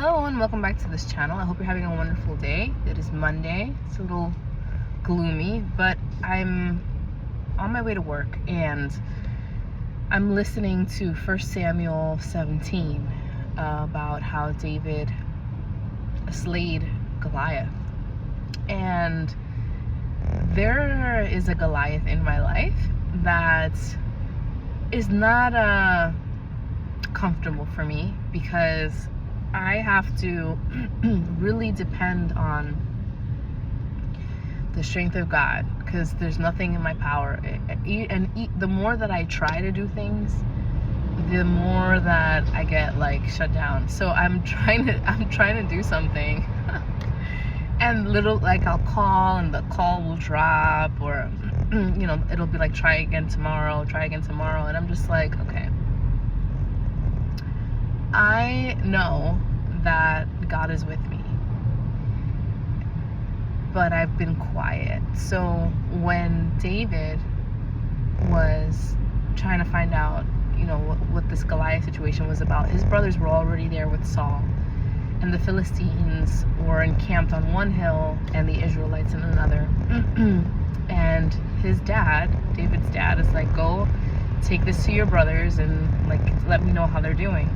Hello and welcome back to this channel. I hope you're having a wonderful day. It is Monday. It's a little gloomy, but I'm on my way to work and I'm listening to 1 Samuel 17 about how David slayed Goliath. And there is a Goliath in my life that is not comfortable for me, because I have to really depend on the strength of God, because there's nothing in my power. And the more that I try to do things, the more that I get like shut down. So I'm trying to do something and I'll call and the call will drop, or it'll be like try again tomorrow, and I'm just like, okay, I know that God is with me, but I've been quiet. So when David was trying to find out, what this Goliath situation was about, his brothers were already there with Saul, and the Philistines were encamped on one hill and the Israelites in another. And his dad, David's dad, is like, go take this to your brothers and like let me know how they're doing.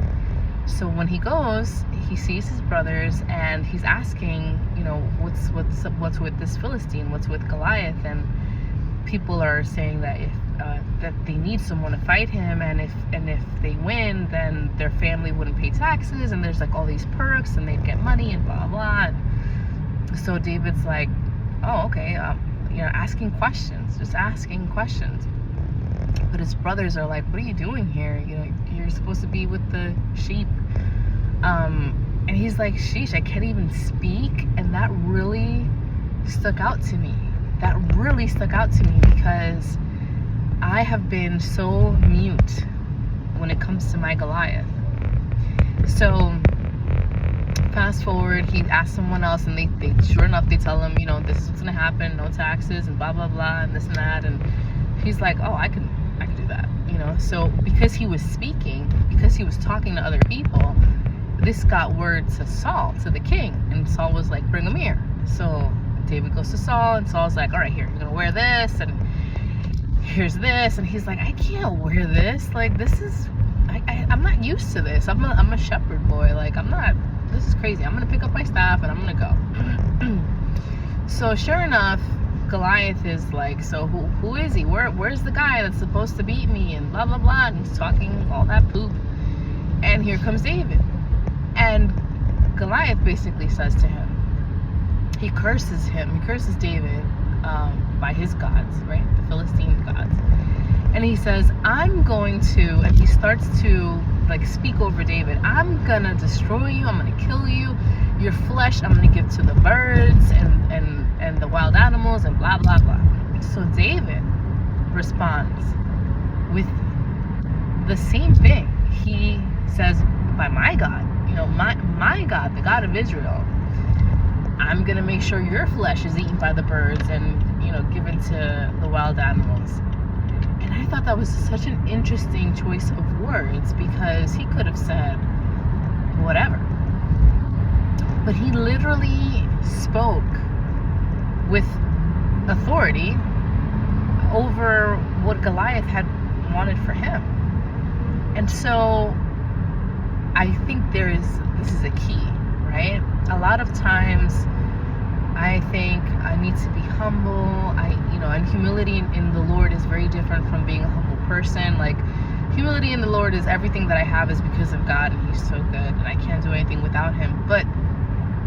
So when he goes, he sees his brothers and he's asking, what's with this Philistine? What's with Goliath? And people are saying that that they need someone to fight him, and if they win, then their family wouldn't pay taxes, and there's like all these perks, and they'd get money and blah blah. And so David's like, oh, okay, asking questions. But his brothers are like, what are you doing here? You're supposed to be with the sheep. And he's like, sheesh, I can't even speak. And that really stuck out to me. Because I have been so mute when it comes to my Goliath. So fast forward, he asked someone else, and they sure enough, they tell him, this is what's gonna happen, no taxes and blah blah blah and this and that. And he's like, oh, I can do that. So because he was speaking, because he was talking to other people, this got word to Saul, to the king, and Saul was like, bring him here. So David goes to Saul, and Saul's like, all right, here, you're gonna wear this, and here's this. And he's like, I can't wear this, like this is I'm not used to this. I'm a shepherd boy, like this is crazy. I'm gonna pick up my staff and I'm gonna go. So sure enough, Goliath is like, so who is he? Where's the guy that's supposed to beat me? And blah blah blah. And he's talking all that poop. And here comes David. And Goliath basically says to him, he curses David by his gods, right? The Philistine gods. And he says, I'm going to, and he starts to like speak over David, I'm gonna destroy you, I'm gonna kill you, your flesh I'm gonna give to the birds and the wild animals and blah blah blah. So David responds with the same thing. He says, by my God, my God, the God of Israel, I'm gonna make sure your flesh is eaten by the birds and given to the wild animals. And I thought that was such an interesting choice of words, because he could have said whatever, but he literally spoke with authority over what Goliath had wanted for him. And so I think this is a key, right? A lot of times I think I need to be humble. And humility in the Lord is very different from being a humble person. Like, humility in the Lord is everything that I have is because of God, and He's so good, and I can't do anything without Him. But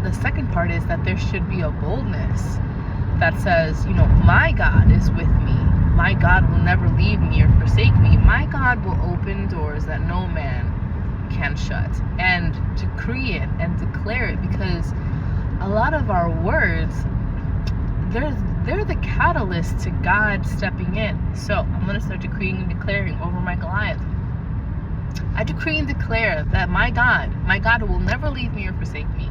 the second part is that there should be a boldness that says, my God is with me. My God will never leave me or forsake me. My God will open doors that no man can shut, and decree it and declare it, because a lot of our words, they're the catalyst to God stepping in. So I'm going to start decreeing and declaring over my Goliath. I decree and declare that my God who will never leave me or forsake me,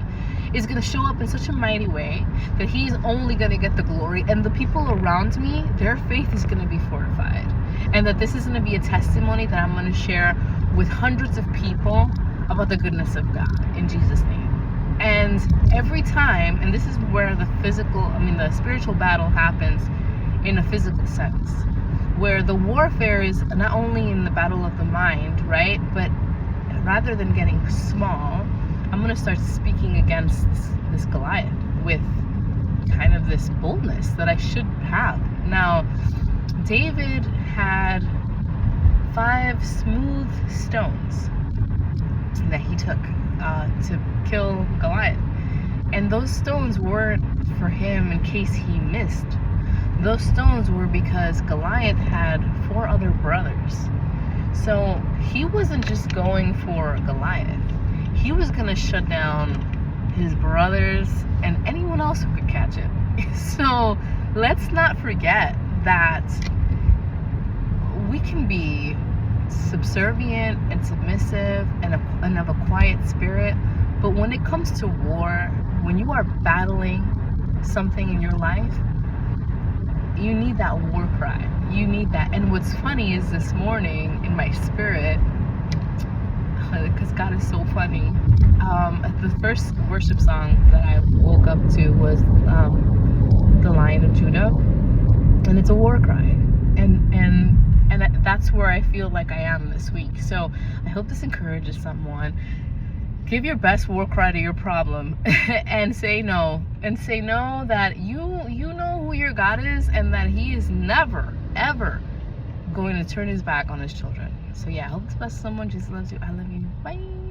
is going to show up in such a mighty way that He's only going to get the glory, and the people around me, their faith is going to be fortified, and that this is going to be a testimony that I'm going to share with hundreds of people about the goodness of God, in Jesus' name. every time, and this is where the spiritual battle happens in a physical sense, where the warfare is not only in the battle of the mind, right? But rather than getting small, I'm going to start speaking against this Goliath with kind of this boldness that I should have. Now, David had 5 smooth stones that he took to kill Goliath. And those stones weren't for him in case he missed. Those stones were because Goliath had 4 other brothers. So he wasn't just going for Goliath. He was going to shut down his brothers and anyone else who could catch it. So let's not forget that we can be subservient and submissive and of a quiet spirit, but when it comes to war, when you are battling something in your life, you need that war cry. You need that. And what's funny is this morning in my spirit, because God is so funny, the first worship song that I woke up to was The Lion of Judah, and it's a war cry. And that's where I feel like I am this week. So I hope this encourages someone. Give your best war cry to your problem and say no. And say no, that you know who your God is, and that he is never, ever going to turn his back on his children. So yeah, I hope this blesses someone. Jesus loves you. I love you. Bye.